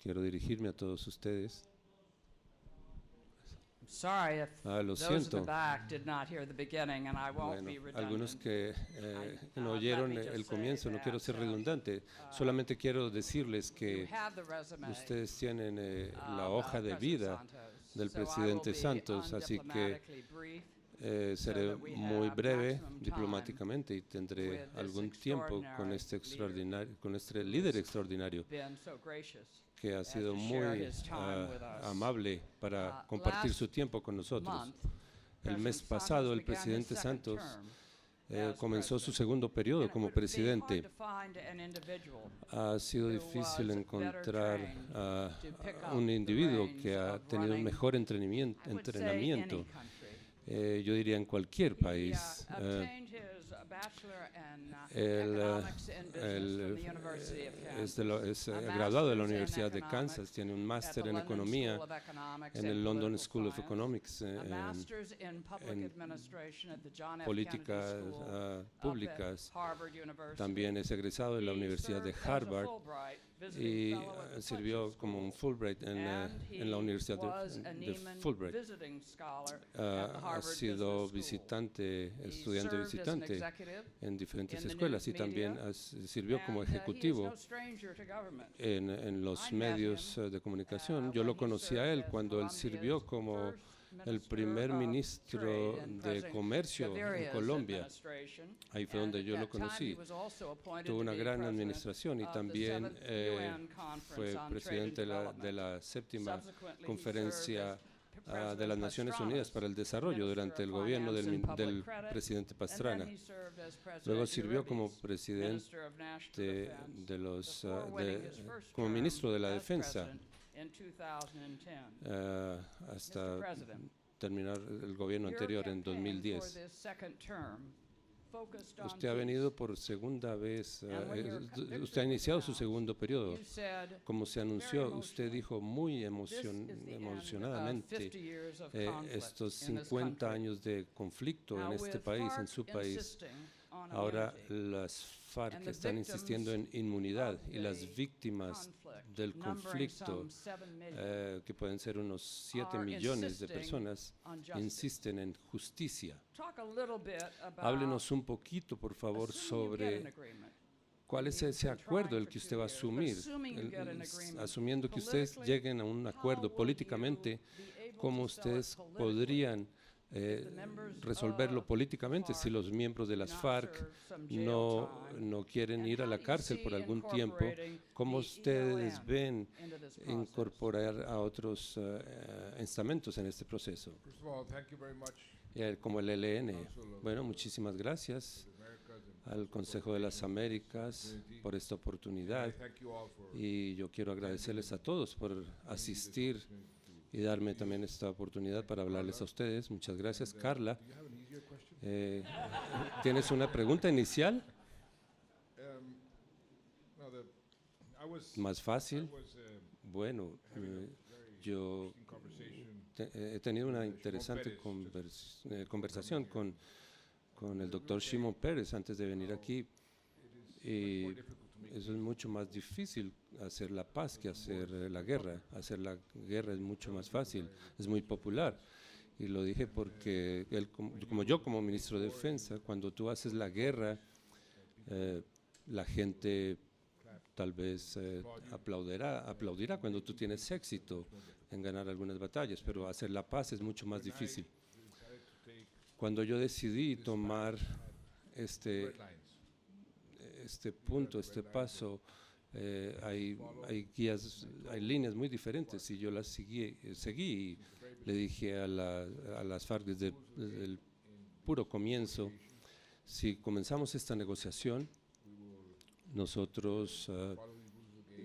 Quiero dirigirme a todos ustedes. Sorry if Lo those in the siento. back did not hear the beginning, and I won't be Bueno, algunos redundant. que no oyeron let me just el say comienzo, no quiero ser that, redundante, solamente quiero decirles You que have the resume ustedes tienen la of hoja de President vida Santos. del So I will presidente be Santos, así que undiplomatically brief seré that we muy have breve maximum time diplomáticamente y tendré with this algún tiempo con extraordinary con este líder extraordinario been so gracious que ha as sido to share muy his time with us. amable para compartir Last su tiempo con nosotros. month, El mes President pasado, Santos el began his presidente second Santos term as comenzó su president. segundo periodo And it como would be hard presidente. to find an individual Ha sido who difícil was encontrar better trained a to pick up un the individuo reins que ha of tenido un running, mejor I would say, any entrenamiento. country. Yo diría en cualquier He país. obtained his bachelor in Él economics and business from the University of Kansas, es a graduado de la master's in Universidad de economics Kansas, tiene un at máster the en London economía School of Economics en and el London Political School of Science, Economics, a master's in public en administration at the John F. políticas Kennedy School up públicas. at Harvard University. También es egresado de la He Universidad de served as a Harvard Fulbright visiting y fellow at the sirvió Fletcher como un School, Fulbright and en la he Universidad was a de Neiman Fulbright. visiting scholar at the Ha Harvard sido Business School. estudiante served as an visitante executive en diferentes in the escuelas y news también media, sirvió como and, he is ejecutivo no stranger to government. en los I met medios him, de comunicación. Yo when lo he conocí a served él as cuando él Colombia's sirvió como first el minister primer of ministro Trade in de President comercio en Gaviria's Colombia. administration. Ahí fue And donde at yo lo that time, conocí. he was also appointed Tuvo to una be gran president administración y of the también seventh UN Conference fue on Trade and presidente de Development. la séptima Subsequently, he conferencia served as de las President Naciones Pastrana's Unidas para el Desarrollo Minister durante of el gobierno Finance and Public del Credit, presidente and Pastrana. then he served as President Luego sirvió como Uribe's presidente Minister of National Defense de los before winning his first como term ministro de la as defensa president in 2010. hasta Mr. President, terminar el gobierno your anterior en campaign 2010. for this second term focused on Usted ha peace. venido por segunda vez, And when your conviction usted ha was iniciado su announced, segundo periodo. You said, Como se very anunció, usted emotionally, dijo muy "This is the end of 50 emocionadamente years of estos conflict in this 50 country." años de conflicto Now, en este with país, en FARC su país. insisting on Ahora immunity, las FARC and the están insistiendo en inmunidad of y las the víctimas conflict, del numbering conflicto, some 7 million, que pueden ser unos 7 are millones de insisting personas, on justice. insisten en justicia. Talk a little bit about Háblenos un poquito, por favor, assuming you get an sobre agreement. cuál es You've ese been acuerdo trying el for que 2 usted va a years, but asumir, assuming you get an agreement asumiendo que ustedes politically, lleguen a un acuerdo how will políticamente, you be able cómo to sell it ustedes politically podrían if the members resolverlo of políticamente si FARC los miembros de las not FARC serve some jail time? no quieren And ir a how la do you cárcel por see algún tiempo. incorporating ¿Cómo the ustedes ELN ven into this process? incorporar a otros estamentos en este proceso? First of all, thank you very much Como el ELN. Bueno, muchísimas gracias to the Americas and al Consejo de las Américas por esta oportunidad thank you all for y yo quiero agradecerles a todos por asistir y darme también esta oportunidad para hablarles a ustedes. Muchas gracias. Carla, Do you have an easier question? ¿tienes una pregunta inicial? No, I was Más fácil. I was Bueno, yo in conversation he tenido una interesante conversación con el doctor Shimon Peres antes de venir aquí y eso es mucho más difícil hacer la paz que hacer la guerra. Hacer la guerra es mucho más fácil, es muy popular. Y lo dije porque él, como yo como ministro de Defensa, cuando tú haces la guerra, la gente tal vez aplaudirá cuando tú tienes éxito en ganar algunas batallas, pero hacer la paz es mucho más difícil. Cuando yo decidí tomar este punto, este paso, hay guías, hay líneas muy diferentes y yo las seguí y le dije a las FARC desde el puro comienzo, si comenzamos esta negociación, nosotros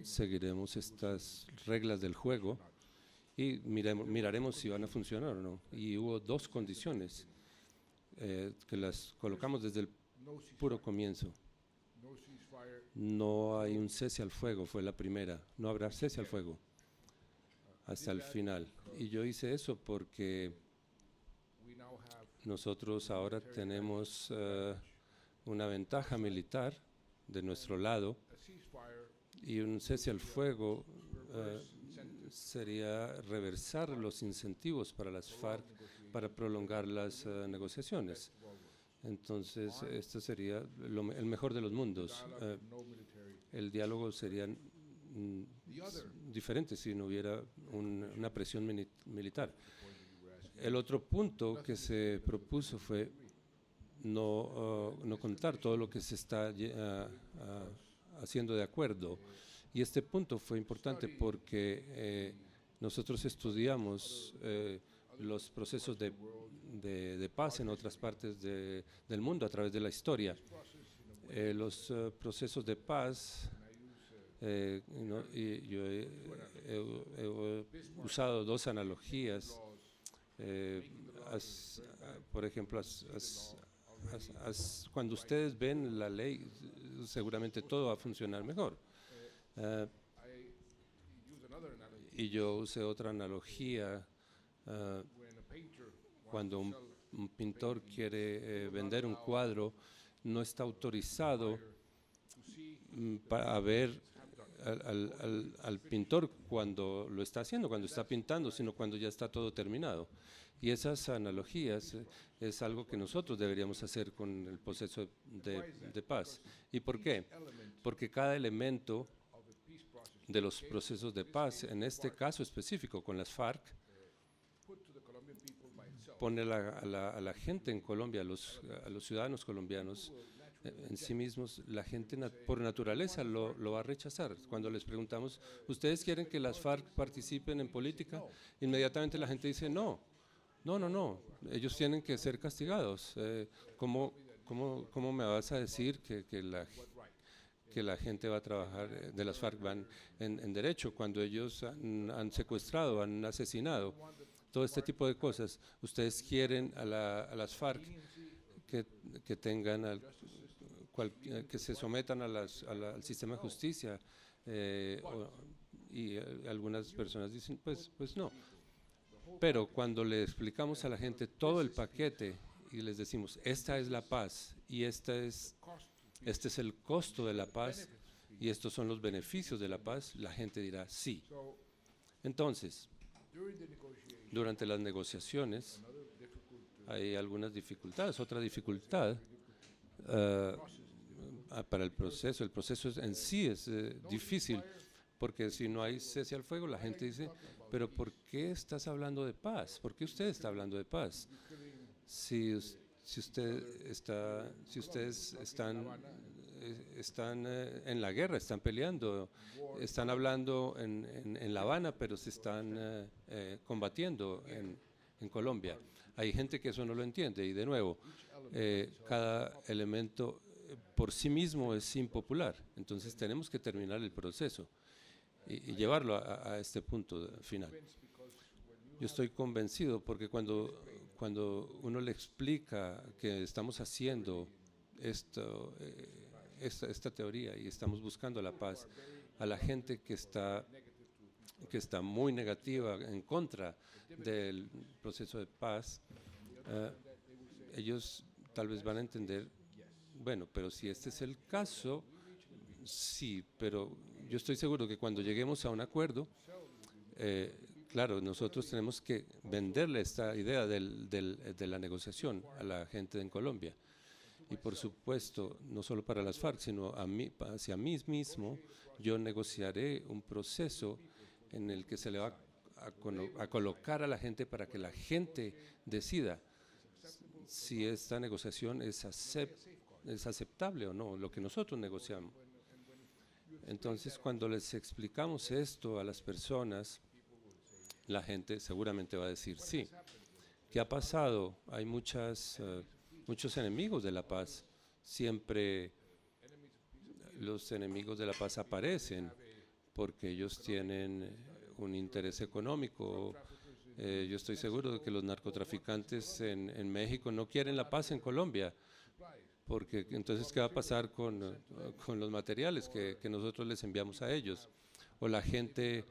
seguiremos estas reglas del juego y miraremos si van a funcionar o no. Y hubo dos condiciones que las colocamos desde el puro comienzo. no ceasefire. No hay un cese al fuego, fue la primera. No habrá cese al fuego hasta el final. Y yo hice eso porque We now have nosotros ahora tenemos una ventaja militar de nuestro lado, a ceasefire y un cese al fuego sería reversar los incentivos para las FARC para prolongar las negociaciones. Entonces, esto sería el mejor de los mundos. no military. El diálogo sería diferente si no hubiera una presión militar. El otro punto que se propuso fue no contar todo lo que se está haciendo de acuerdo. Y este punto fue importante porque nosotros estudiamos los procesos de paz en otras partes del mundo a través de la historia. Los procesos de paz, y yo he usado dos analogías. Por ejemplo, cuando ustedes ven la ley, seguramente todo va a funcionar mejor. Y yo usé otra analogía. Cuando un pintor quiere vender un cuadro, no está autorizado para ver al pintor cuando lo está haciendo, cuando está pintando, sino cuando ya está todo terminado. Y esas analogías es algo que nosotros deberíamos hacer con el proceso de paz. ¿Y por qué? Porque cada elemento de los procesos de paz, en este caso específico con las FARC, pone a la gente en Colombia, a los ciudadanos colombianos en sí mismos. La gente por naturaleza lo va a rechazar. Cuando les preguntamos, ¿ustedes quieren que las FARC participen en política? Inmediatamente la gente dice, no, ellos tienen que ser castigados. ¿Cómo me vas a decir que la gente va a trabajar de las FARC van en derecho cuando ellos han secuestrado, han asesinado? Todo este tipo de cosas. Ustedes quieren a las FARC que tengan que se sometan al sistema de justicia, y algunas personas dicen pues no. Pero cuando le explicamos a la gente todo el paquete y les decimos esta es la paz y este es el costo de la paz y estos son los beneficios de la paz, la gente dirá sí. Entonces, durante las negociaciones hay algunas dificultades. Otra dificultad para el proceso en sí es difícil, porque si no hay cese al fuego, la gente dice, pero ¿por qué estás hablando de paz? ¿Por qué usted está hablando de paz? Si ustedes están en la guerra, están peleando, están hablando en La Habana, pero se están combatiendo en Colombia. Hay gente que eso no lo entiende y de nuevo, cada elemento por sí mismo es impopular. Entonces tenemos que terminar el proceso y llevarlo a este punto final. Yo estoy convencido porque cuando uno le explica que estamos haciendo esta teoría y estamos buscando la paz a la gente que está muy negativa en contra del proceso de paz, ellos tal vez van a entender, bueno, pero si este es el caso, sí, pero yo estoy seguro que cuando lleguemos a un acuerdo, claro, nosotros tenemos que venderle esta idea de la negociación a la gente en Colombia. Y por supuesto, no solo para las FARC, sino hacia mí mismo, yo negociaré un proceso en el que se le va a colocar a la gente para que la gente decida si esta negociación es aceptable o no, lo que nosotros negociamos. Entonces, cuando les explicamos esto a las personas, la gente seguramente va a decir sí. ¿Qué ha pasado? Hay muchos enemigos de la paz. Siempre los enemigos de la paz aparecen porque ellos tienen un interés económico. Yo estoy seguro de que los narcotraficantes en México no quieren la paz en Colombia, porque entonces ¿qué va a pasar con los materiales que nosotros les enviamos a ellos? O la gente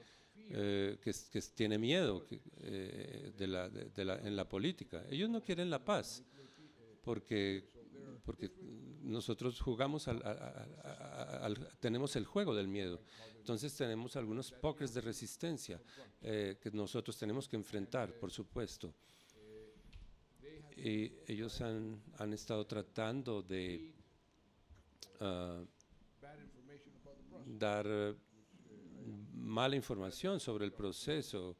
que tiene miedo en la política. Ellos no quieren la paz. porque nosotros jugamos tenemos el juego del miedo. Entonces tenemos algunos pokers de resistencia que nosotros tenemos que enfrentar, por supuesto. Y ellos han estado tratando de bad information about the process. dar mala información sobre el proceso.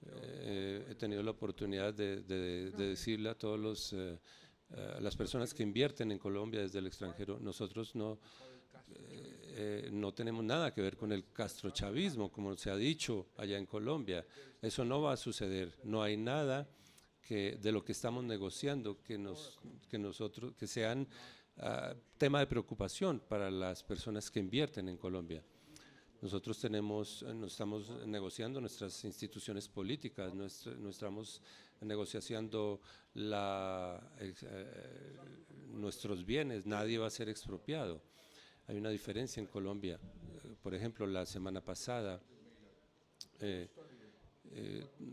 He tenido la oportunidad de decirle a todos las personas que invierten en Colombia desde el extranjero, nosotros no tenemos nada que ver con el castrochavismo, como se ha dicho allá en Colombia. Eso no va a suceder. No hay nada de lo que estamos negociando que sean tema de preocupación para las personas que invierten en Colombia. Nosotros nos estamos negociando nuestras instituciones políticas, no estamos negociando nuestros bienes, nadie va a ser expropiado. Hay una diferencia en Colombia. Por ejemplo, la semana pasada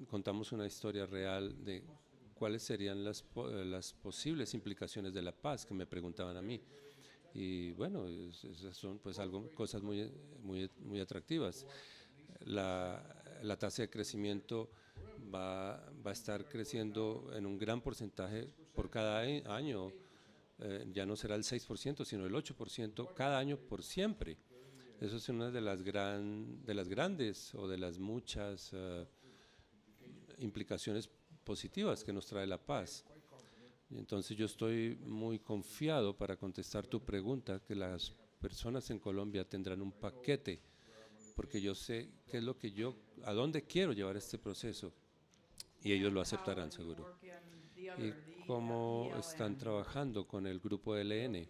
contamos una historia real de cuáles serían las posibles implicaciones de la paz, que me preguntaban a mí. Y bueno, esas son pues cosas muy atractivas. La tasa de crecimiento va a estar creciendo en un gran porcentaje por cada año. Ya no será el 6%, sino el 8% cada año por siempre. Eso es una de las grandes o de las muchas implicaciones positivas que nos trae la paz. Entonces yo estoy muy confiado para contestar tu pregunta, que las personas en Colombia tendrán un paquete, porque yo sé qué es a dónde quiero llevar este proceso y ellos lo aceptarán seguro. ¿Y cómo están trabajando con el grupo ELN?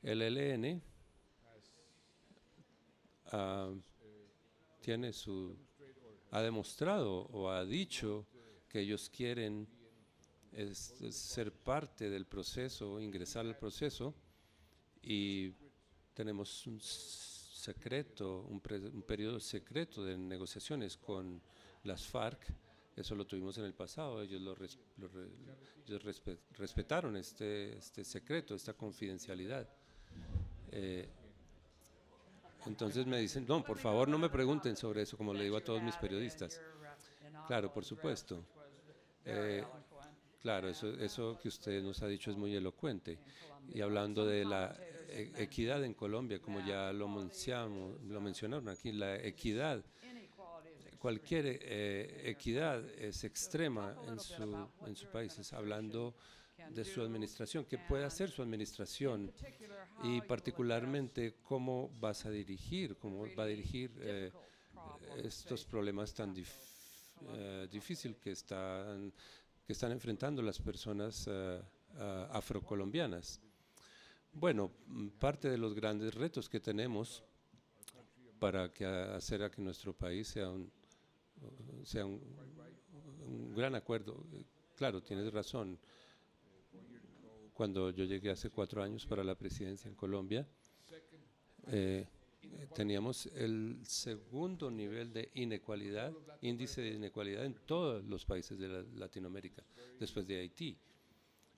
El ELN ha demostrado o ha dicho que ellos quieren ser parte del proceso, ingresar al proceso, y tenemos un periodo secreto de negociaciones con las FARC. Eso lo tuvimos en el pasado. Ellos respetaron este secreto, esta confidencialidad. Entonces me dicen, no, por favor no me pregunten sobre eso, como le digo a todos mis periodistas. Claro, por supuesto. Claro, eso que usted nos ha dicho es muy elocuente. Y hablando de la equidad en Colombia, como ya lo mencionaron aquí, la equidad, cualquier equidad es extrema en su país. Hablando de su administración, ¿qué puede hacer su administración? Y particularmente, ¿cómo va a dirigir estos problemas tan difíciles que están enfrentando las personas afrocolombianas? Bueno, parte de los grandes retos que tenemos para hacer a que nuestro país sea un gran acuerdo. Claro, tienes razón. Cuando yo llegué hace 4 años para la presidencia en Colombia, teníamos el segundo nivel de índice de inequalidad en todos los países de Latinoamérica, después de Haití.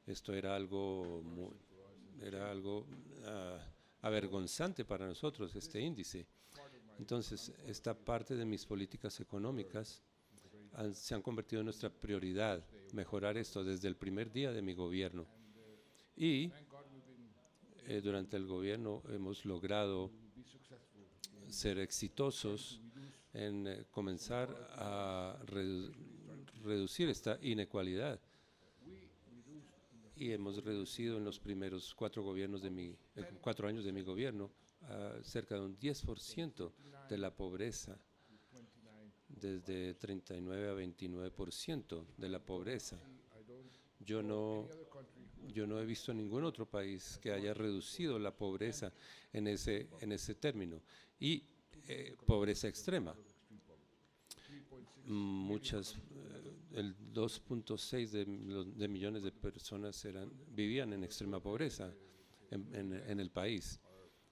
Esto era algo avergonzante para nosotros, este índice. Entonces, esta parte de mis políticas económicas se han convertido en nuestra prioridad, mejorar esto desde el primer día de mi gobierno. Y durante el gobierno hemos logrado ser exitosos en comenzar a reducir esta inequalidad. Y hemos reducido en los primeros 4 años de mi gobierno cerca de un 10% de la pobreza, desde 39 a 29% de la pobreza. Yo no he visto ningún otro país que haya reducido la pobreza en ese término. Y pobreza extrema. El 2.6 de millones de personas vivían en extrema pobreza en el país.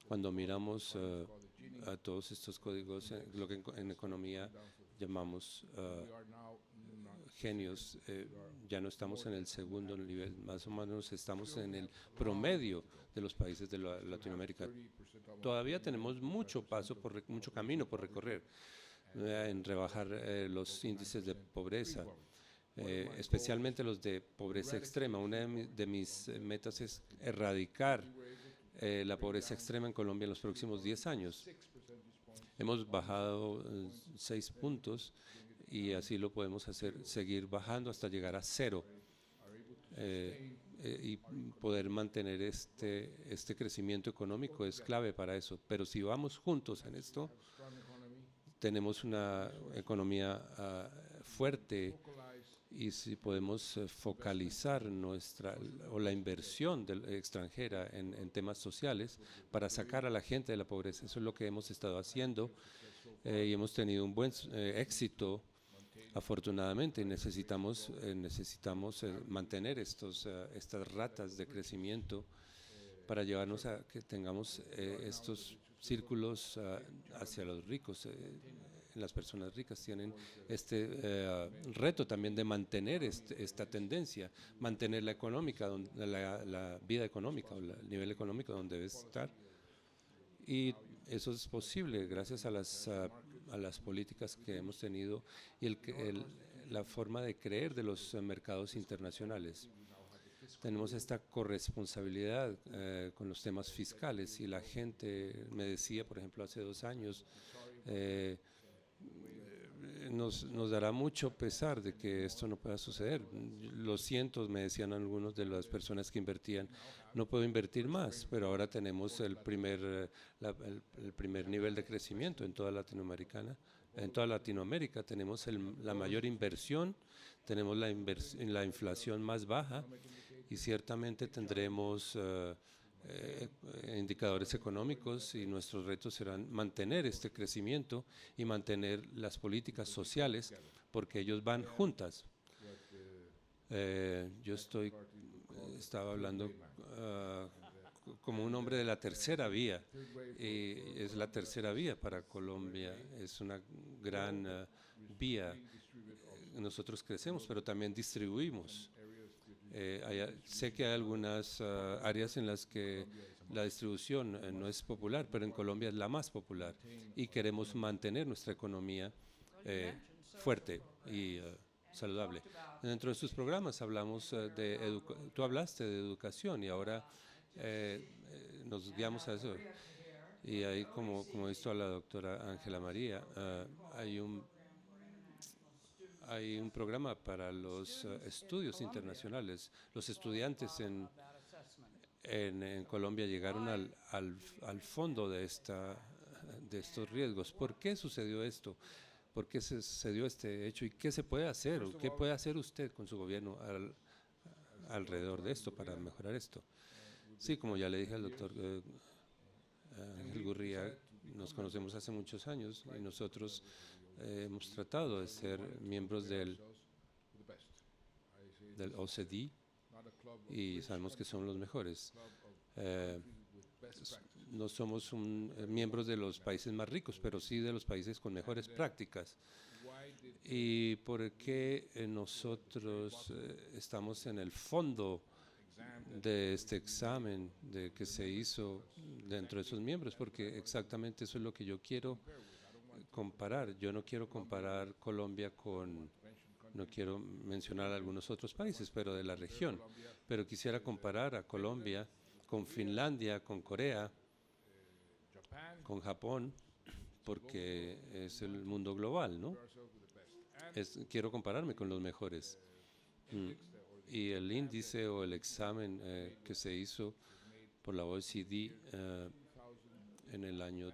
Cuando miramos a todos estos códigos, lo que en economía llamamos genios. Ya no estamos en el segundo nivel, más o menos estamos en el promedio de los países de Latinoamérica. Todavía tenemos mucho camino por recorrer en rebajar los índices de pobreza, especialmente los de pobreza extrema. Una de mis metas es erradicar la pobreza extrema en Colombia en los próximos 10 años. Hemos bajado 6 puntos y así lo podemos hacer, seguir bajando hasta llegar a 0 y poder mantener este crecimiento económico es clave para eso. Pero si vamos juntos en esto, tenemos una economía fuerte y si podemos focalizar la inversión extranjera en temas sociales para sacar a la gente de la pobreza. Eso es lo que hemos estado haciendo y hemos tenido un buen éxito, afortunadamente. Necesitamos mantener estas ratas de crecimiento para llevarnos a que tengamos estos círculos hacia los ricos. Las personas ricas tienen reto también de mantener esta tendencia, mantener la vida económica o el nivel económico donde debe estar. Y eso es posible gracias a las políticas que hemos tenido y la forma de creer de los mercados internacionales. Tenemos esta corresponsabilidad con los temas fiscales y la gente me decía, por ejemplo, hace 2 años, nos dará mucho pesar de que esto no pueda suceder. Lo siento, me decían algunos de las personas que invertían, no puedo invertir más, pero ahora tenemos el primer nivel de crecimiento en toda Latinoamérica. Tenemos la mayor inversión, tenemos la inflación más baja y ciertamente tendremos indicadores económicos y nuestros retos serán mantener este crecimiento y mantener las políticas sociales porque ellos van juntas. Yo estaba hablando como un hombre de la tercera vía y es la tercera vía para Colombia, es una gran vía. Nosotros crecemos, pero también distribuimos. Sé que hay algunas áreas en las que la distribución no es popular, pero en Colombia es la más popular y queremos mantener nuestra economía fuerte y saludable. Dentro de sus programas hablamos tú hablaste de educación y ahora nos guiamos a eso. Y ahí, como he visto a la doctora Ángela María, hay un programa para los estudios internacionales. Los estudiantes en Colombia llegaron al fondo de estos riesgos. ¿Por qué sucedió esto? ¿Por qué se dio este hecho? ¿Y qué se puede hacer? ¿Qué puede hacer usted con su gobierno alrededor de esto para mejorar esto? Sí, como ya le dije al doctor Ángel Gurría, nos conocemos hace muchos años y nosotros hemos tratado de ser miembros del OCDE y sabemos que son los mejores. No somos miembros de los países más ricos, pero sí de los países con mejores prácticas. ¿Y por qué nosotros estamos en el fondo de este examen que se hizo dentro de esos miembros? Porque exactamente eso es lo que yo quiero comparar. Yo no quiero comparar Colombia no quiero mencionar algunos otros países, pero de la región. Pero quisiera comparar a Colombia con Finlandia, con Corea, con Japón, porque es el mundo global, ¿no? Quiero compararme con los mejores. Y el índice o el examen que se hizo por la OECD en el año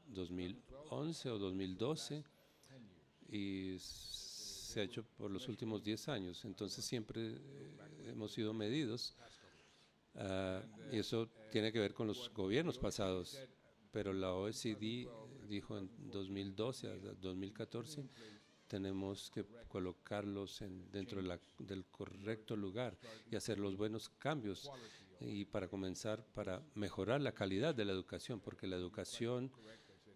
2011 o 2012 y se ha hecho por los últimos 10 años. Entonces siempre hemos sido medidos y eso tiene que ver con los gobiernos pasados. Pero la OECD dijo en 2012 a 2014 tenemos que colocarlos dentro del correcto lugar y hacer los buenos cambios y para comenzar, para mejorar la calidad de la educación, porque la educación,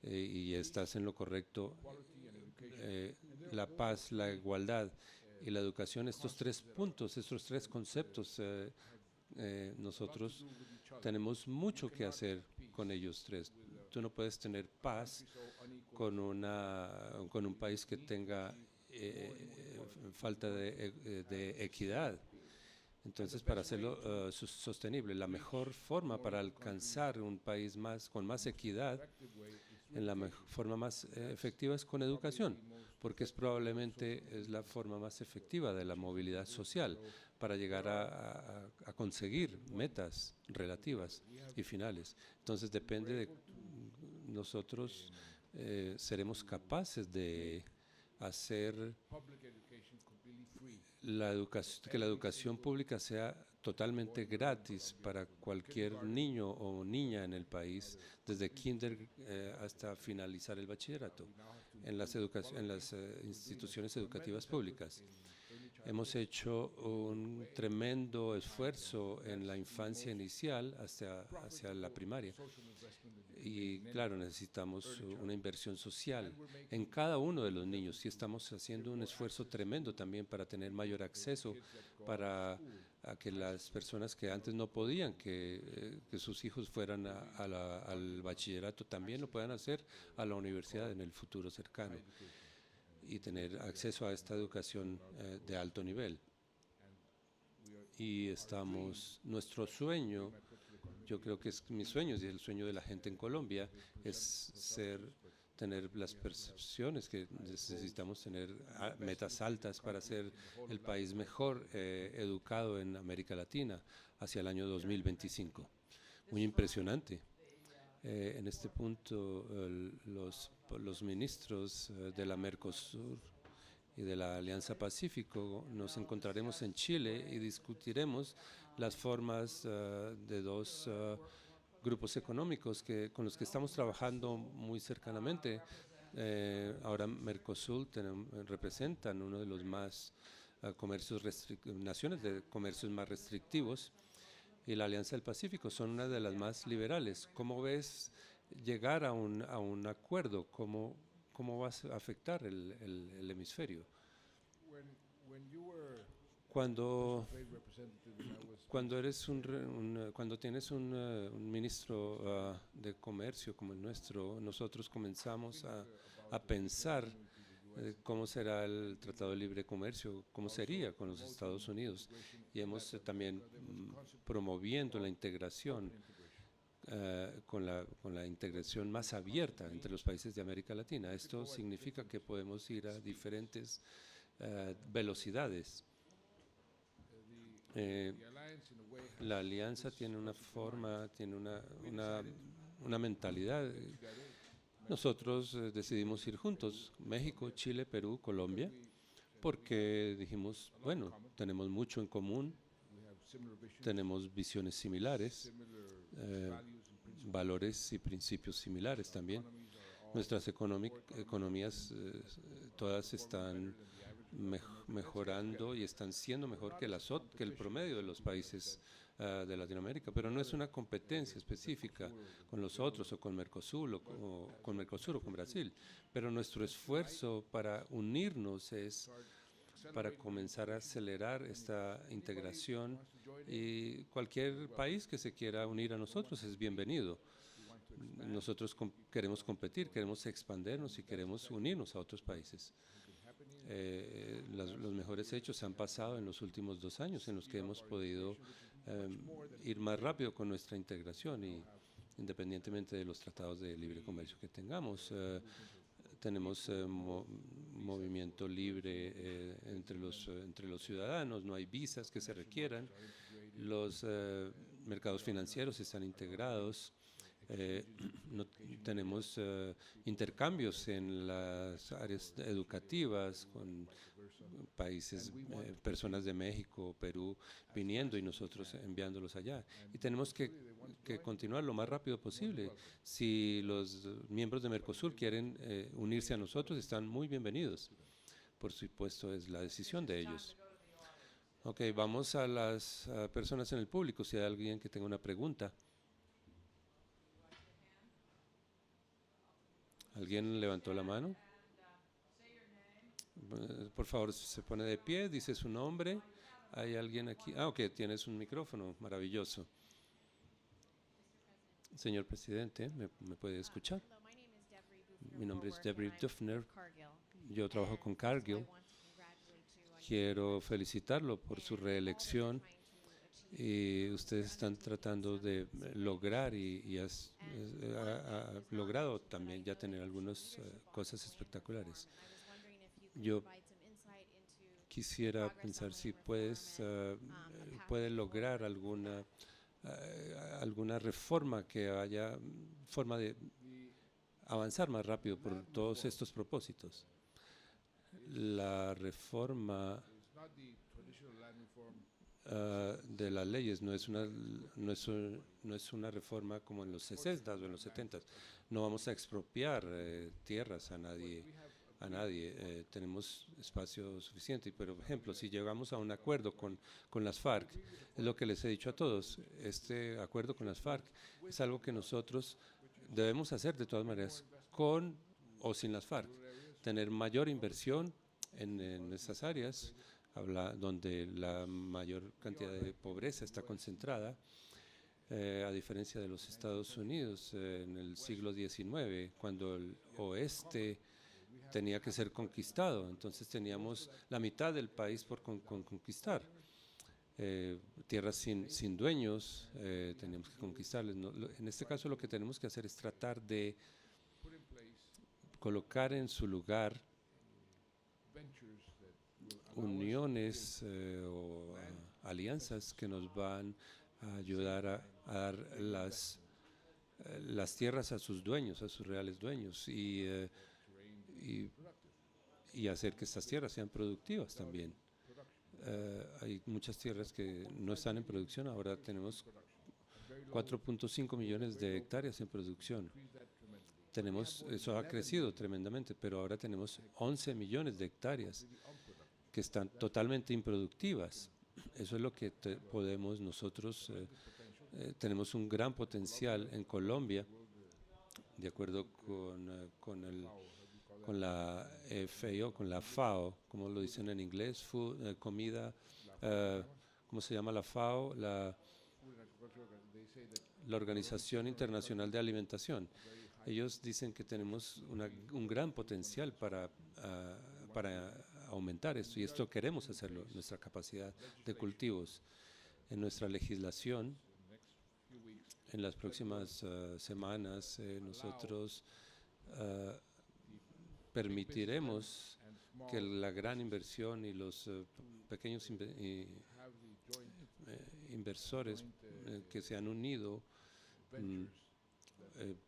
y estás en lo correcto, la paz, la igualdad Y la educación, estos 3 puntos, estos 3 conceptos, nosotros tenemos mucho que hacer con ellos 3. Tú no puedes tener paz con un país que tenga falta de equidad. Entonces, para hacerlo sostenible, la mejor forma para alcanzar un país con más equidad, en la forma más efectiva es con educación, porque probablemente es la forma más efectiva de la movilidad social para llegar a conseguir metas relativas y finales. Entonces, depende de nosotros, seremos capaces de hacer que la educación pública sea totalmente gratis para cualquier niño o niña en el país, desde kinder hasta finalizar el bachillerato, en las instituciones educativas públicas. Hemos hecho un tremendo esfuerzo en la infancia inicial hacia la primaria. Y claro, necesitamos una inversión social en cada uno de los niños y estamos haciendo un esfuerzo tremendo también para tener mayor acceso para que las personas que antes no podían que sus hijos fueran al bachillerato también lo puedan hacer a la universidad en el futuro cercano y tener acceso a esta educación de alto nivel. Y nuestro sueño, yo creo que es mi sueño y el sueño de la gente en Colombia, es tener las percepciones que necesitamos tener metas altas para ser el país mejor educado en América Latina hacia el año 2025. Muy impresionante. En este punto, los ministros de la Mercosur y de la Alianza Pacífico nos encontraremos en Chile y discutiremos las formas de 2 grupos económicos con los que estamos trabajando muy cercanamente. Ahora Mercosur representan uno de los más naciones de comercios más restrictivos, y la Alianza del Pacífico son una de las más liberales. ¿Cómo ves llegar a un acuerdo? ¿Cómo va a afectar el hemisferio? Cuando tienes un ministro de comercio como el nuestro, nosotros comenzamos a pensar cómo será el Tratado de Libre Comercio, cómo sería con los Estados Unidos. Y hemos también promoviendo la integración con la integración más abierta entre los países de América Latina. Esto significa que podemos ir a diferentes velocidades. La alianza tiene una forma, tiene una mentalidad. Nosotros decidimos ir juntos, México, Chile, Perú, Colombia, porque dijimos, bueno, tenemos mucho en común, tenemos visiones similares, valores y principios similares también. Nuestras economías todas están mejorando y están siendo mejor que el promedio de los países de Latinoamérica, pero no es una competencia específica con los otros o con Mercosur o con Brasil, pero nuestro esfuerzo para unirnos es para comenzar a acelerar esta integración, y cualquier país que se quiera unir a nosotros es bienvenido. Nosotros queremos competir, queremos expandirnos y queremos unirnos a otros países. Los mejores hechos han pasado en los últimos 2 años en los que hemos podido ir más rápido con nuestra integración, y independientemente de los tratados de libre comercio que tengamos, tenemos movimiento libre entre los ciudadanos, no hay visas que se requieran, los mercados financieros están integrados, no tenemos intercambios en las áreas educativas con países, personas de México, Perú, viniendo y nosotros enviándolos allá. Y tenemos que continuar lo más rápido posible. Si los miembros de Mercosur quieren unirse a nosotros, están muy bienvenidos. Por supuesto, es la decisión de ellos. Ok, vamos a las personas en el público, si hay alguien que tenga una pregunta. ¿Alguien levantó la mano? Por favor, se pone de pie, dice su nombre. ¿Hay alguien aquí? Ah, ok, tienes un micrófono, maravilloso. Señor presidente, ¿me puede escuchar? Mi nombre es Debbie Dufner. Yo trabajo con Cargill. Quiero felicitarlo por su reelección. Y ustedes están tratando de lograr ha logrado también ya tener algunas cosas espectaculares. Yo quisiera pensar si puede lograr alguna reforma que haya forma de avanzar más rápido por todos estos propósitos. La reforma It's not the traditional land reform. de las leyes no es una reforma como en los 60 o en los 70. No vamos a expropiar tierras a nadie. Tenemos espacio suficiente. Pero, por ejemplo, si llegamos a un acuerdo con las FARC, es lo que les he dicho a todos, este acuerdo con las FARC es algo que nosotros debemos hacer de todas maneras, con o sin las FARC. Tener mayor inversión en esas áreas, donde la mayor cantidad de pobreza está concentrada, a diferencia de los Estados Unidos en el siglo XIX, cuando el oeste tenía que ser conquistado. Entonces teníamos la mitad del país por conquistar. Tierras sin dueños, teníamos que conquistarles. En este caso lo que tenemos que hacer es tratar de colocar en su lugar uniones o alianzas que nos van a ayudar a dar las tierras a sus dueños, a sus reales dueños, y hacer que estas tierras sean productivas también. Hay muchas tierras que no están en producción. Ahora tenemos 4.5 millones de hectáreas en producción. Eso ha crecido tremendamente, pero ahora tenemos 11 millones de hectáreas que están totalmente improductivas. Eso es lo que podemos nosotros, tenemos un gran potencial en Colombia, de acuerdo con la FAO, con la FAO, como lo dicen en inglés, comida, ¿cómo se llama la FAO? La Organización Internacional de Alimentación. Ellos dicen que tenemos un gran potencial para aumentar esto, y esto queremos hacerlo, nuestra capacidad de cultivos. En nuestra legislación, en las próximas semanas, nosotros permitiremos que la gran inversión y los pequeños inversores que se han unido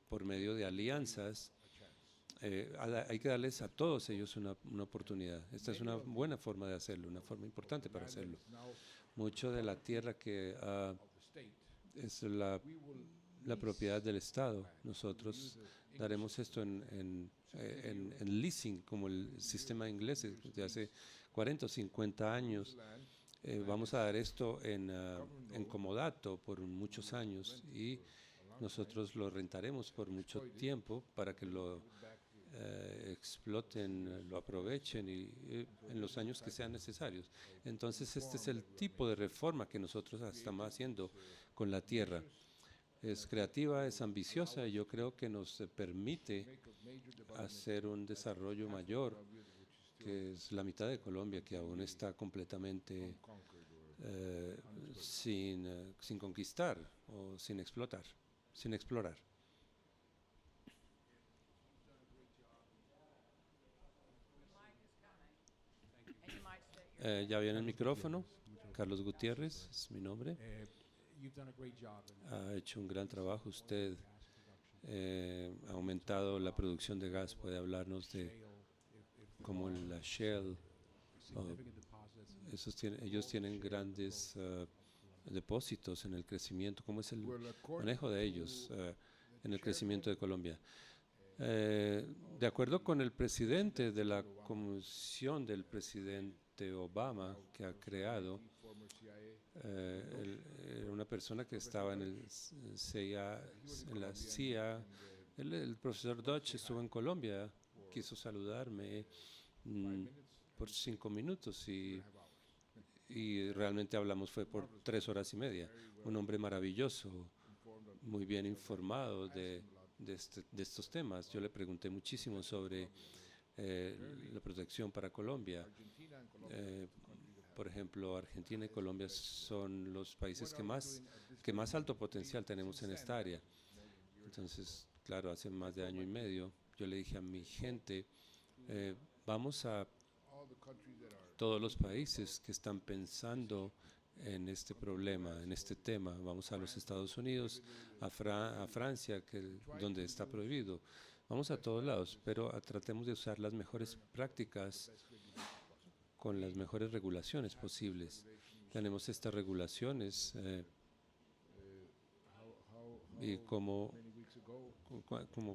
por medio de alianzas, hay que darles a todos ellos una oportunidad. Esta es una buena forma de hacerlo, una forma importante para hacerlo. Mucho de la tierra que es la propiedad del Estado. Nosotros daremos esto en leasing, como el sistema inglés de hace 40 o 50 años. Vamos a dar esto en comodato por muchos años, y nosotros lo rentaremos por mucho tiempo para que lo exploten, lo aprovechen en los años que sean necesarios. Entonces, este es el tipo de reforma que nosotros estamos haciendo con la tierra. Es creativa, es ambiciosa, y yo creo que nos permite hacer un desarrollo mayor, que es la mitad de Colombia, que aún está completamente sin conquistar o sin explorar. Ya viene el micrófono. Carlos Gutiérrez es mi nombre. Ha hecho un gran trabajo usted. Ha aumentado la producción de gas. Puede hablarnos de como la Shell. Ellos tienen grandes depósitos en el crecimiento. ¿Cómo es el manejo de ellos en el crecimiento de Colombia? De acuerdo con el presidente de la comisión del presidente Obama, que ha creado, era una persona que estaba en la CIA. El profesor Dodge estuvo en Colombia, quiso saludarme. por 5 minutos y realmente hablamos fue por 3 horas y media. Un hombre maravilloso, muy bien informado de estos temas. Yo le pregunté muchísimo sobre la protección para Colombia. Por ejemplo, Argentina y Colombia son los países que más alto potencial tenemos en esta área. Entonces, claro, hace más de año y medio, yo le dije a mi gente, vamos a todos los países que están pensando en este problema, en este tema. Vamos a los Estados Unidos, a Francia, donde está prohibido. Vamos a todos lados, pero tratemos de usar las mejores prácticas con las mejores regulaciones posibles. Tenemos estas regulaciones y como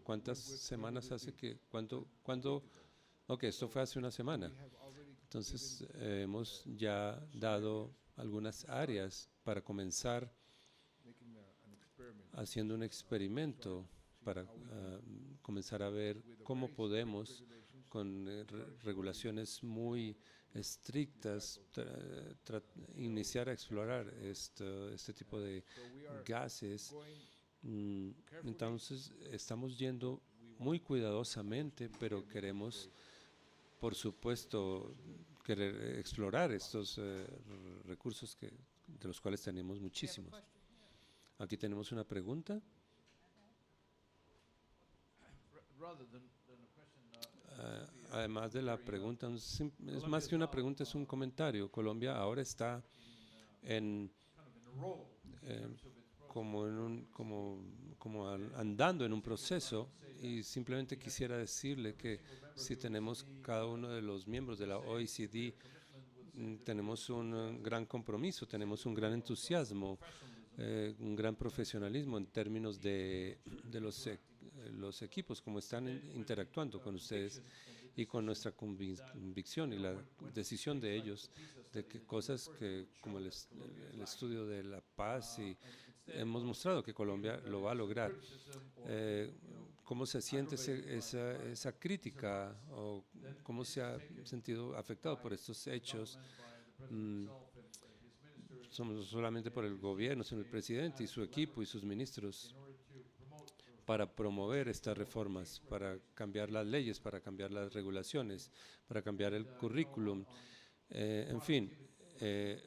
cuántas semanas hace que, ok, esto fue hace una semana. Entonces hemos ya dado algunas áreas para comenzar haciendo un experimento para comenzar a ver cómo podemos con regulaciones muy estrictas iniciar a explorar este tipo de gases. Entonces estamos yendo muy cuidadosamente, pero queremos, por supuesto, querer explorar estos recursos de los cuales tenemos muchísimos. Aquí tenemos una pregunta. Además de la pregunta, es más que una pregunta, es un comentario. Colombia ahora está como andando en un proceso y simplemente quisiera decirle que si tenemos cada uno de los miembros de la OECD, tenemos un gran compromiso, tenemos un gran entusiasmo, un gran profesionalismo en términos de los equipos, como están interactuando con ustedes y con nuestra convicción y la decisión de ellos de que cosas como el estudio de la paz y hemos mostrado que Colombia lo va a lograr. ¿Cómo se siente esa crítica o cómo se ha sentido afectado por estos hechos? Somos solamente por el gobierno, sino el presidente y su equipo y sus ministros para promover estas reformas, para cambiar las leyes, para cambiar las regulaciones, para cambiar el currículum. En fin,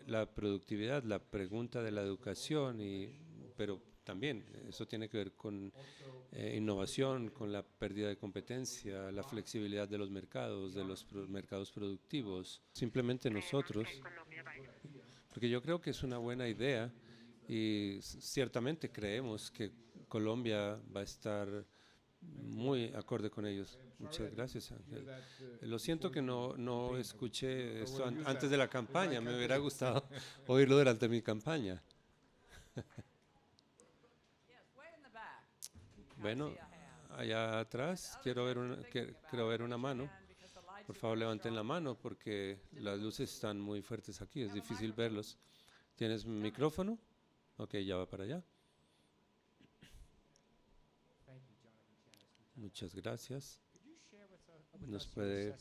la productividad, la pregunta de la educación, pero también eso tiene que ver con innovación, con la pérdida de competencia, la flexibilidad de los mercados productivos. Simplemente nosotros, porque yo creo que es una buena idea y ciertamente creemos que Colombia va a estar muy acorde con ellos. Muchas gracias, Ángel. Lo siento que no escuché esto antes de la campaña. Me hubiera gustado oírlo durante mi campaña. Bueno, allá atrás quiero ver una mano. Por favor, levanten la mano porque las luces están muy fuertes aquí. Es difícil verlos. ¿Tienes micrófono? Ok, ya va para allá. Muchas gracias. ¿Nos puede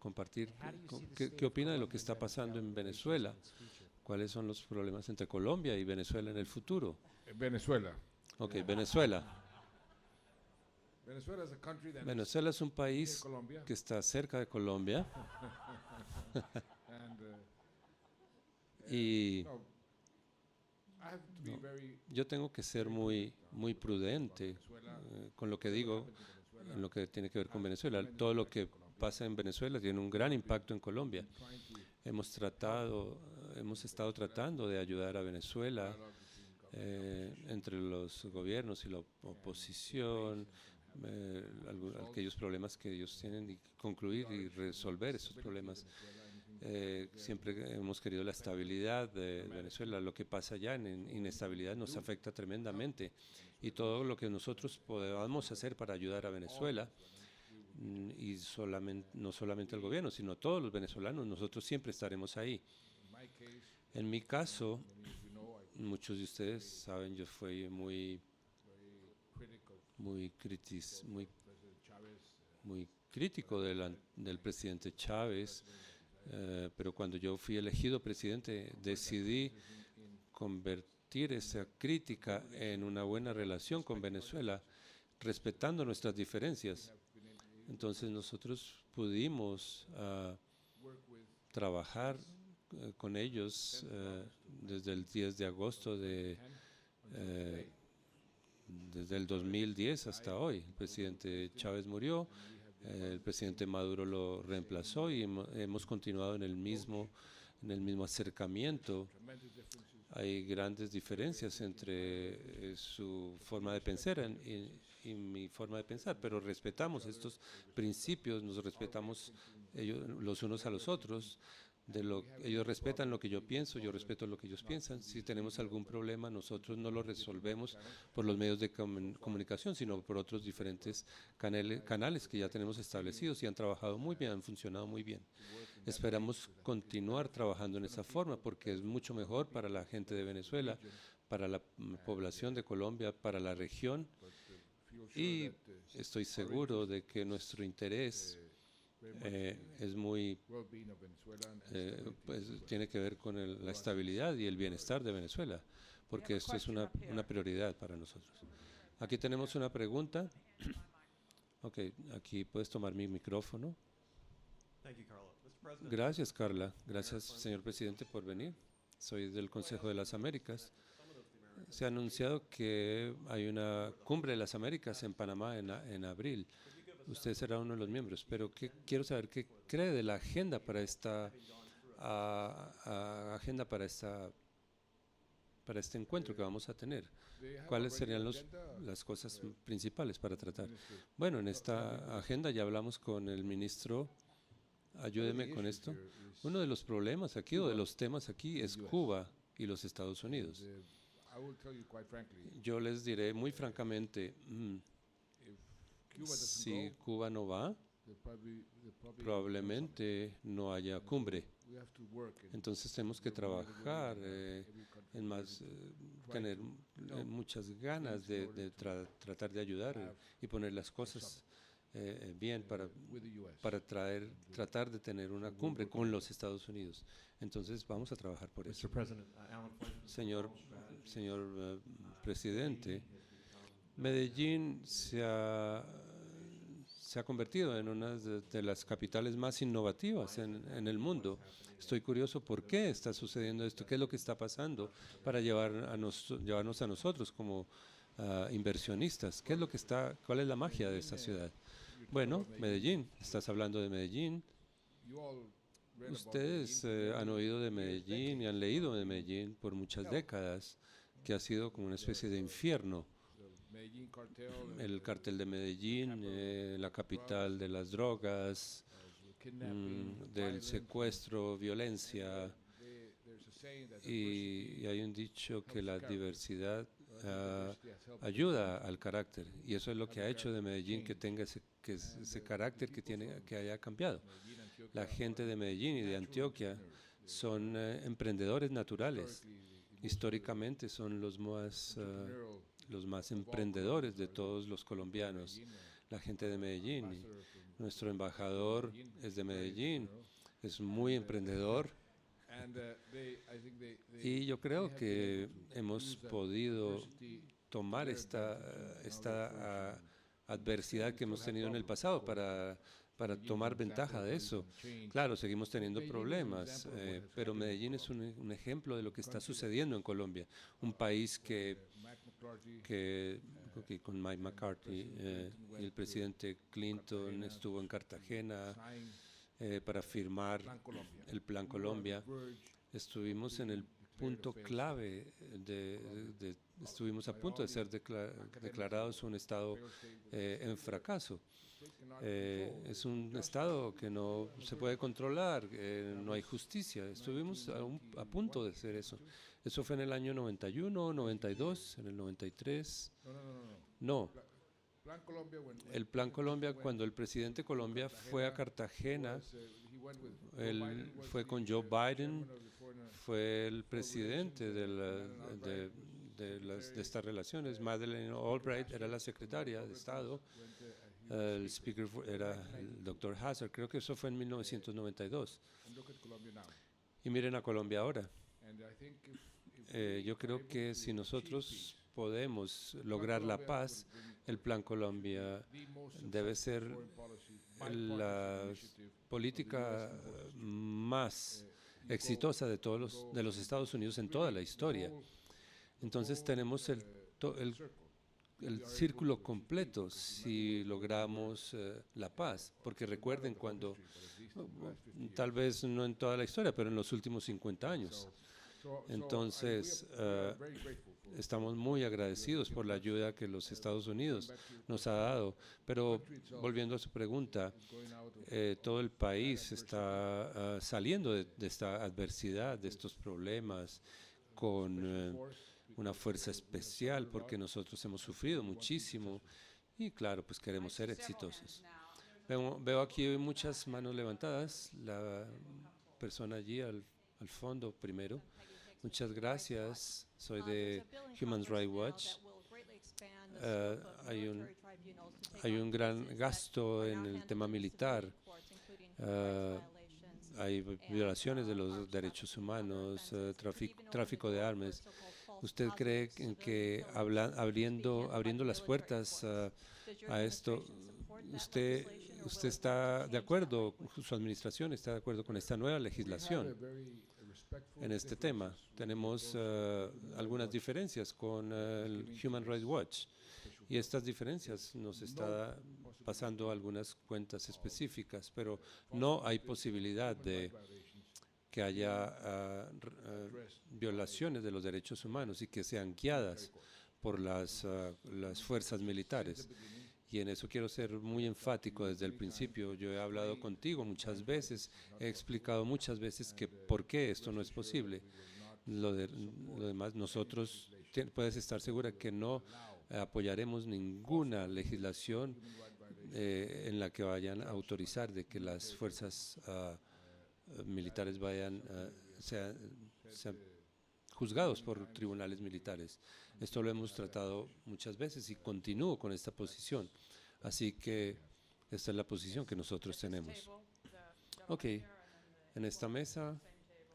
compartir qué opina de lo que está pasando en Venezuela? ¿Cuáles son los problemas entre Colombia y Venezuela en el futuro? Venezuela. Ok, Venezuela. Venezuela es un país que está cerca de Colombia y yo tengo que ser muy prudente con lo que digo en lo que tiene que ver con Venezuela. Todo lo que pasa en Venezuela tiene un gran impacto en Colombia. Hemos estado tratando de ayudar a Venezuela entre los gobiernos y la oposición, aquellos problemas que ellos tienen y concluir y resolver esos problemas. Siempre hemos querido la estabilidad de Venezuela. Lo que pasa allá en inestabilidad nos afecta tremendamente y todo lo que nosotros podamos hacer para ayudar a Venezuela y no solamente al gobierno, sino a todos los venezolanos, nosotros siempre estaremos ahí. En mi caso, muchos de ustedes saben, yo fui muy muy crítico del presidente Chávez, pero cuando yo fui elegido presidente decidí convertir esa crítica en una buena relación con Venezuela, respetando nuestras diferencias. Entonces nosotros pudimos trabajar con ellos desde el 10 de agosto desde el 2010 hasta hoy. El presidente Chávez murió, el presidente Maduro lo reemplazó y hemos continuado en el mismo acercamiento. Hay grandes diferencias entre su forma de pensar y mi forma de pensar, pero respetamos estos principios, nos respetamos los unos a los otros. Ellos respetan lo que yo pienso, yo respeto lo que ellos piensan. Si tenemos algún problema, nosotros no lo resolvemos por los medios de comunicación, sino por otros diferentes canales que ya tenemos establecidos y han trabajado muy bien, han funcionado muy bien. Esperamos continuar trabajando en esa forma porque es mucho mejor para la gente de Venezuela, para la población de Colombia, para la región, y estoy seguro de que nuestro interés es muy, pues tiene que ver con la estabilidad y el bienestar de Venezuela, porque esto es una prioridad para nosotros. Aquí tenemos una pregunta. Ok, aquí puedes tomar mi micrófono. Gracias, Carla. Gracias, señor presidente, por venir. Soy del Consejo de las Américas. Se ha anunciado que hay una cumbre de las Américas en Panamá en abril. Usted será uno de los miembros, pero quiero saber qué cree de la agenda para esta para este encuentro que vamos a tener. ¿Cuáles serían las cosas principales para tratar? Bueno, en esta agenda ya hablamos con el ministro. Ayúdeme con esto. Uno de los problemas aquí o de los temas aquí es Cuba y los Estados Unidos. Yo les diré muy francamente, si Cuba no va, probablemente no haya cumbre. Entonces tenemos que trabajar tener muchas ganas de tratar de ayudar y poner las cosas bien para tratar de tener una cumbre con los Estados Unidos. Entonces vamos a trabajar por eso. Señor presidente, Medellín se ha convertido en una de las capitales más innovativas en el mundo. Estoy curioso por qué está sucediendo esto, qué es lo que está pasando para llevarnos a nosotros como inversionistas. ¿Cuál es la magia de esta ciudad? Bueno, Medellín, estás hablando de Medellín. Ustedes han oído de Medellín y han leído de Medellín por muchas décadas, que ha sido como una especie de infierno. El cartel de Medellín, la capital de las drogas, del secuestro, violencia. Y hay un dicho que la diversidad ayuda al carácter, y eso es lo que ha hecho de Medellín que tenga ese carácter que haya cambiado. La gente de Medellín y de Antioquia son emprendedores naturales. Históricamente son los más emprendedores de todos los colombianos. La gente de Medellín, nuestro embajador es de Medellín, es muy emprendedor. Y yo creo que hemos podido tomar esta adversidad que hemos tenido en el pasado para tomar ventaja de eso. Claro, seguimos teniendo problemas, pero Medellín es un ejemplo de lo que está sucediendo en Colombia. Un país que con Mike McCarthy y el presidente Clinton estuvo en Cartagena para firmar el Plan Colombia. Estuvimos en el punto clave estuvimos a punto de ser declarados un estado en fracaso. Es un estado que no se puede controlar, no hay justicia. Estuvimos a punto de hacer eso. Eso fue en el año 91, 92, en el 93. No. El Plan Colombia, cuando el presidente Colombia fue a Cartagena, él fue con Joe Biden, fue el presidente de estas relaciones. Madeleine Albright era la secretaria de Estado El speaker era el doctor Hazard, creo que eso fue en 1992. And look at Colombia now. Y miren a Colombia ahora. And I think if Yo creo que si nosotros podemos lograr la paz, el Plan Colombia debe ser la política más exitosa de de los Estados Unidos en toda la historia. Entonces tenemos el círculo completo si logramos la paz, porque recuerden cuando, tal vez no en toda la historia, pero en los últimos 50 años. Entonces, estamos muy agradecidos por la ayuda que los Estados Unidos nos ha dado. Pero volviendo a su pregunta, todo el país está saliendo de esta adversidad, de estos problemas, con una fuerza especial, porque nosotros hemos sufrido muchísimo y claro, pues queremos ser exitosos. Veo aquí muchas manos levantadas. La persona allí al fondo primero. Muchas gracias. Soy de Human Rights Watch. Hay un gran gasto en el tema militar. Hay violaciones de los derechos humanos, tráfico de armas. ¿Usted cree que abriendo las puertas a esto, usted está de acuerdo, su administración está de acuerdo con esta nueva legislación en este tema? Tenemos algunas diferencias con el Human Rights Watch y estas diferencias nos está pasando algunas cuentas específicas, pero no hay posibilidad de que haya violaciones de los derechos humanos y que sean guiadas por las fuerzas militares. Y en eso quiero ser muy enfático desde el principio. Yo he hablado contigo muchas veces, he explicado muchas veces que por qué esto no es posible. Lo demás, nosotros, puedes estar segura que no apoyaremos ninguna legislación en la que vayan a autorizar de que las fuerzas militares sean juzgados por tribunales militares. Esto lo hemos tratado muchas veces y continúo con esta posición. Así que esta es la posición que nosotros tenemos. Ok, en esta mesa,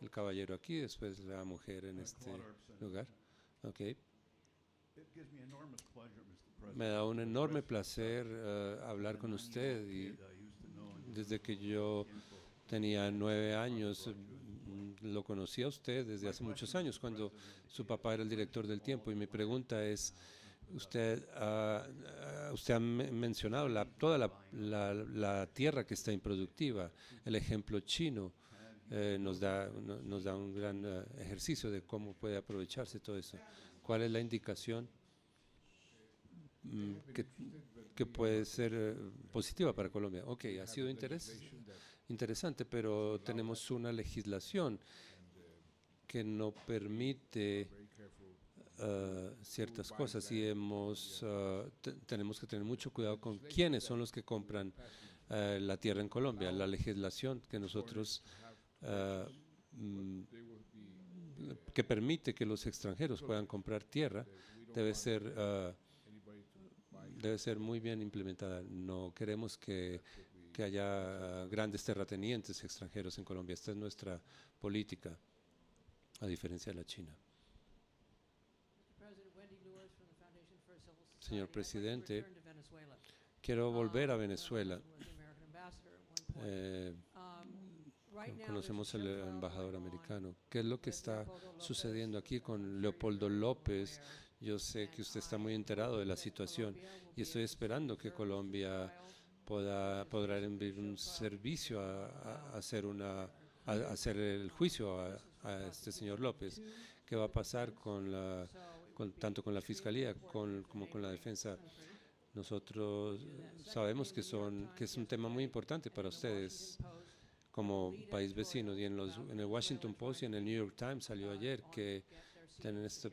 el caballero aquí, después la mujer en este lugar. Ok. Me da un enorme placer hablar con usted y desde que yo tenía 9 años, lo conocí a usted desde hace muchos años, cuando su papá era el director del Tiempo. Y mi pregunta es, usted ha mencionado toda la tierra que está improductiva. El ejemplo chino nos da un gran ejercicio de cómo puede aprovecharse todo eso. ¿Cuál es la indicación que puede ser positiva para Colombia? Ok, ha sido interesante, pero tenemos una legislación que no permite ciertas cosas y tenemos que tener mucho cuidado con quiénes son los que compran la tierra en Colombia. La legislación que nosotros que permite que los extranjeros puedan comprar tierra debe ser muy bien implementada. No queremos que haya grandes terratenientes extranjeros en Colombia. Esta es nuestra política, a diferencia de la China. Señor presidente, quiero volver a Venezuela. Conocemos al embajador americano. ¿Qué es lo que está sucediendo aquí con Leopoldo López? Yo sé que usted está muy enterado de la situación y estoy esperando que Colombia podrá enviar un servicio a hacer el juicio a este señor López. ¿Qué va a pasar tanto con la fiscalía como con la defensa? Nosotros sabemos que es un tema muy importante para ustedes como país vecino, y en el Washington Post y en el New York Times salió ayer que tienen este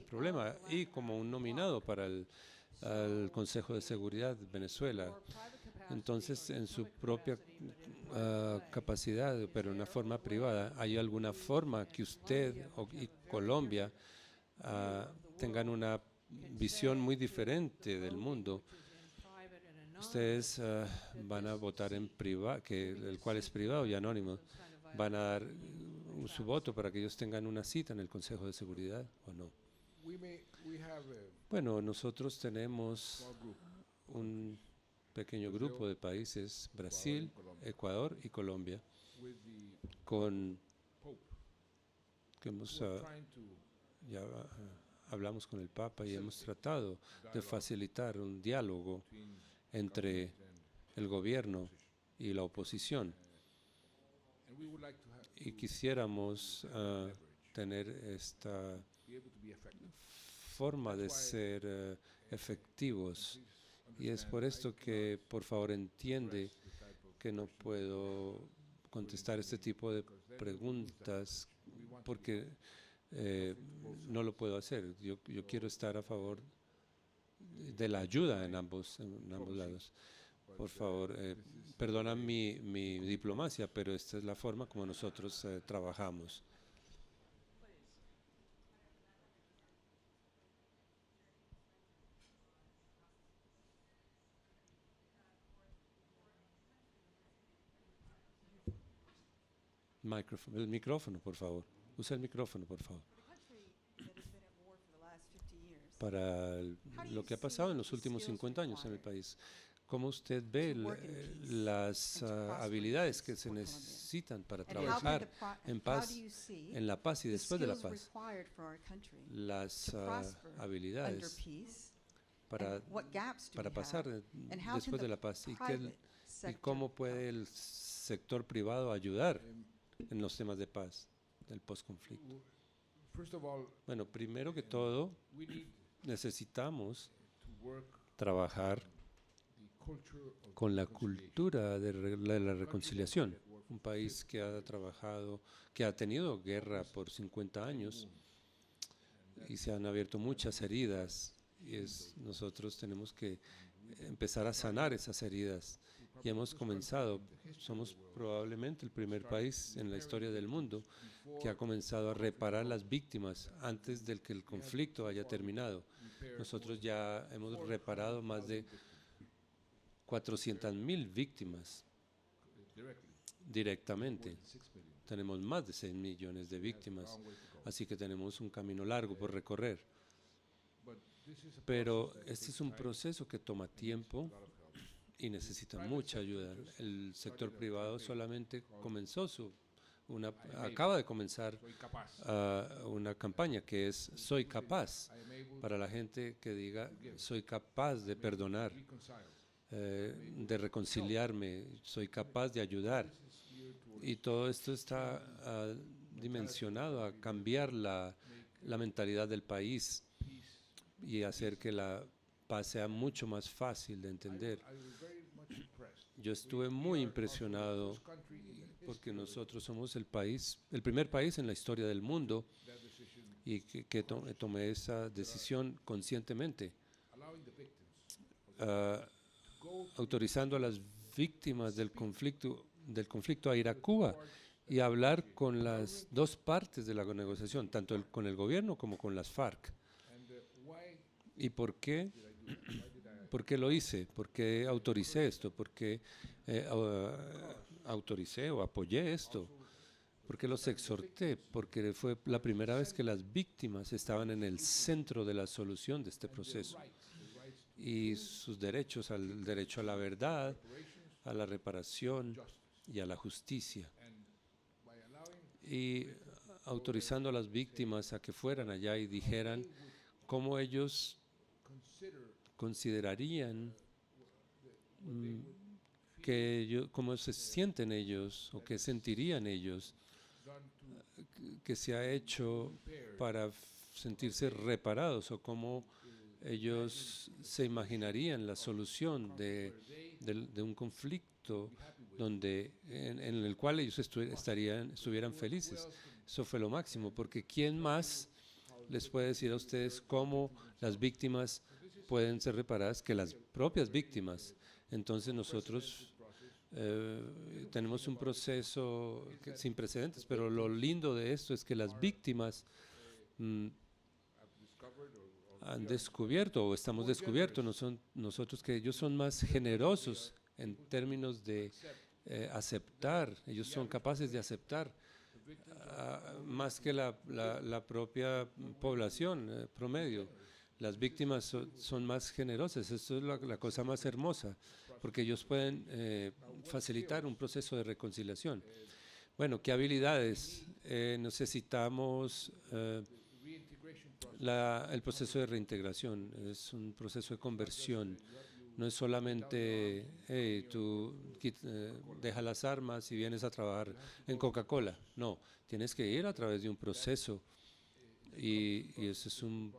problema y como un nominado para el Consejo de Seguridad de Venezuela. Entonces, en su propia capacidad, pero de una forma privada, ¿hay alguna forma que usted y Colombia tengan una visión muy diferente del mundo. Ustedes van a votar en privado, el cual es privado y anónimo. ¿Van a dar su voto para que ellos tengan una cita en el Consejo de Seguridad o no? we have a Bueno, nosotros tenemos small group un pequeño grupo de países, Brasil, Ecuador y Colombia, with the con Pope que hemos, who are trying to ya hablamos con el Papa y hemos tratado de facilitar un diálogo between entre government and el gobierno y la oposición. and we would like to have Y quisiéramos tener esta be able to be effective. forma de ser efectivos. Y es por esto que, por favor, entiende The type of que no puedo contestar este tipo de preguntas we want porque no lo puedo hacer. Yo quiero estar a favor de la ayuda en ambos lados. Por favor, perdona mi diplomacia, pero esta es la forma como nosotros trabajamos. El micrófono, por favor. Usa el micrófono, por favor. Para lo que ha pasado en los últimos 50 años en el país, ¿cómo usted ve las habilidades que se necesitan para trabajar en paz, en la paz y después de la paz? Las habilidades para pasar después de la paz y cómo puede el sector privado ayudar en los temas de paz del postconflicto. First of all, Bueno, primero que todo, we need necesitamos to work trabajar the culture of con la reconciliation. cultura de la reconciliación. Un país que ha trabajado, que ha tenido guerra por 50 años y se han abierto muchas heridas y nosotros tenemos que empezar a sanar esas heridas. Y hemos comenzado, somos probablemente el primer país en la historia del mundo que ha comenzado a reparar las víctimas antes de que el conflicto haya terminado. Nosotros ya hemos reparado más de 400,000 víctimas directamente. Tenemos más de 6 millones de víctimas, así que tenemos un camino largo por recorrer. Pero este es un proceso que toma tiempo y necesita mucha ayuda. El sector privado solamente comenzó acaba de comenzar Soy capaz. una campaña que es Soy capaz, I am able para la gente que diga soy capaz de perdonar, to reconcile. de reconciliarme, soy capaz de ayudar. Y todo esto está dimensionado a cambiar la mentalidad del país y hacer que la paz sea mucho más fácil de entender. I was very much impressed. Yo estuve muy impresionado Country in the porque history nosotros somos el primer país en la historia del mundo that decision y que tomé esa decisión conscientemente, allowing the victims ah, go autorizando a las víctimas del conflicto a ir a Cuba y hablar con las dos partes de la negociación, tanto con el gobierno como con las FARC. and why ¿Y por qué? did I do it? Why did I ¿Por qué lo hice? ¿Por qué autoricé esto? ¿Por qué autoricé o apoyé esto? ¿Por qué los exhorté? Porque fue la primera vez que las víctimas estaban en el centro de la solución de este proceso. Y sus derechos, al derecho a la verdad, a la reparación y a la justicia. and by allowing Y autorizando a las víctimas a que fueran allá y dijeran cómo ellos consider considerarían they would cómo se sienten ellos o qué sentirían ellos done to que se ha hecho para sentirse reparados o cómo ellos se imaginarían la solución de un conflicto donde en el cual ellos estuvieran felices. Eso fue lo máximo, porque ¿quién más les puede decir a ustedes cómo las víctimas pueden ser reparadas que las propias víctimas? Entonces nosotros tenemos un proceso sin precedentes, pero lo lindo de esto es que las víctimas han descubierto o estamos descubiertos nosotros que ellos son más generosos en términos de aceptar, ellos son capaces de aceptar más que la propia población promedio. Las víctimas son más generosas, eso es la cosa más hermosa, porque ellos pueden facilitar un proceso de reconciliación. Bueno, ¿qué habilidades necesitamos? El proceso de reintegración es un proceso de conversión. No es solamente, hey, tú deja las armas y vienes a trabajar en Coca-Cola. No, tienes que ir a través de un proceso y ese es un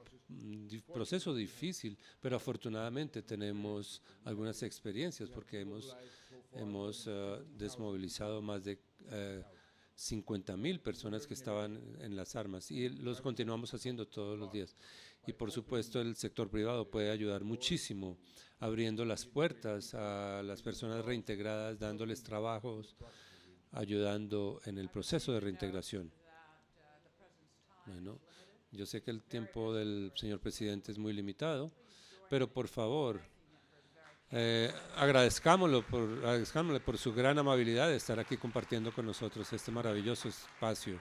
proceso difícil, pero afortunadamente tenemos algunas experiencias porque hemos desmovilizado más de 50,000 personas que estaban en las armas y los continuamos haciendo todos los días. Y por supuesto el sector privado puede ayudar muchísimo abriendo las puertas a las personas reintegradas, dándoles trabajos, ayudando en el proceso de reintegración. Bueno, yo sé que el tiempo del señor presidente es muy limitado, pero por favor, agradezcámosle por su gran amabilidad de estar aquí compartiendo con nosotros este maravilloso espacio.